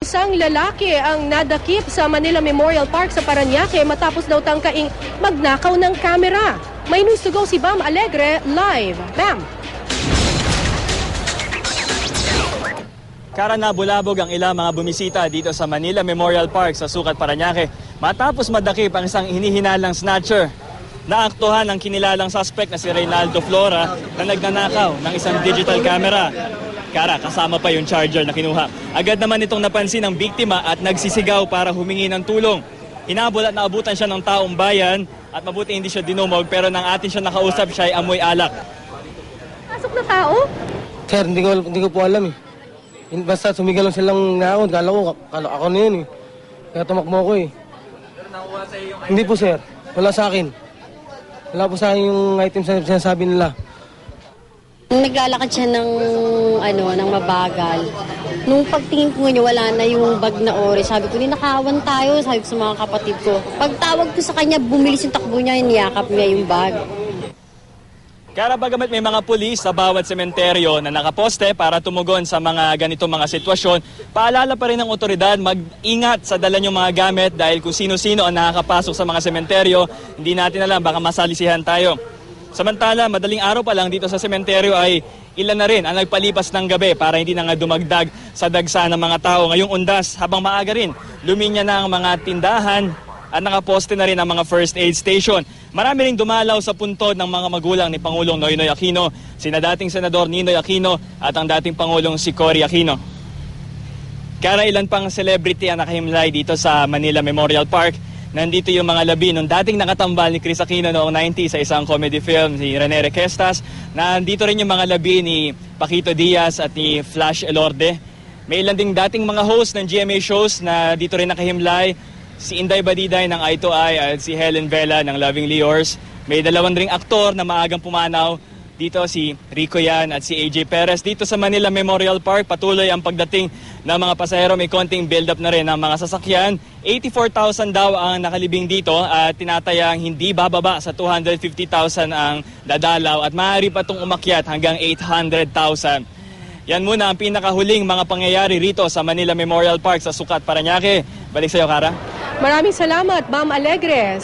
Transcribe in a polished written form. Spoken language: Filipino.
Isang lalaki ang nadakip sa Manila Memorial Park sa Parañaque matapos daw tangkaing magnakaw ng kamera. May news to go si Bam Alegre live. Bam! Nabulabog ang ilang mga bumisita dito sa Manila Memorial Park sa Sucat, Parañaque matapos madakip ang isang hinihinalang snatcher. Naaktuhan ang kinilalang suspect na si Reynaldo Flora na nagnanakaw ng isang digital camera. Kasama pa yung charger na kinuha. Agad naman itong napansin ng biktima at nagsisigaw para humingi ng tulong. Hinabol at naabutan siya ng taong bayan at mabuti hindi siya dinumog pero nang atin siya nakausap siya ay amoy alak. Pasok na tao? Sir, hindi ko po alam eh. Basta sumigaw lang silang ngaon. Kala ko ako na yun eh. Kaya tumakbo ko eh. Pero nakuha sa iyo yung Hindi po sir. Wala sa akin. Wala po sa akin yung items na sinasabi nila. Naglalakad siya ng mabagal. Nung pagtingin ko niya, wala na yung bag na ori. Sabi ko, ninakawan tayo. Sabi ko sa mga kapatid ko. Pagtawag ko sa kanya, bumilis yung takbo niya, niyakap niya yung bag. Bagamat may mga pulis sa bawat sementeryo na nakaposte para tumugon sa mga ganitong mga sitwasyon, paalala pa rin ng otoridad mag-ingat sa dala niyong mga gamit dahil kung sino-sino ang nakakapasok sa mga sementeryo, hindi natin alam, baka masalisihan tayo. Samantala, madaling araw pa lang dito sa sementeryo ay ilan na rin ang nagpalipas ng gabi para hindi na nga dumagdag sa dagsa ng mga tao. Ngayong undas, habang maaga rin, luminya na ang mga tindahan at nakaposte na rin ang mga first aid station. Marami ring dumalaw sa puntod ng mga magulang ni Pangulong Noynoy Aquino, sina dating Senador Ninoy Aquino at ang dating Pangulong si Cory Aquino. Ilan pang celebrity ang nakahimlay dito sa Manila Memorial Park. Nandito yung mga labi nung dating nakatambal ni Chris Aquino noong 90 sa isang comedy film, si Rene Requestas. Nandito rin yung mga labi ni Paquito Diaz at ni Flash Elorde. May ilan ding dating mga host ng GMA shows na dito rin nakahimlay. Si Inday Badiday ng Eye to Eye at si Helen Vela ng Lovingly Yours. May dalawang ring aktor na maagang pumanaw. Dito si Rico Yan at si AJ Perez. Dito sa Manila Memorial Park, patuloy ang pagdating ng mga pasahero. May konting build-up na rin ng mga sasakyan. 84,000 daw ang nakalibing dito at tinatayang hindi bababa sa 250,000 ang dadalaw at maaari pa itong umakyat hanggang 800,000. Yan muna ang pinakahuling mga pangyayari rito sa Manila Memorial Park sa Sucat, Parañaque. Balik sa iyo, Kara. Maraming salamat, Bam Alegre.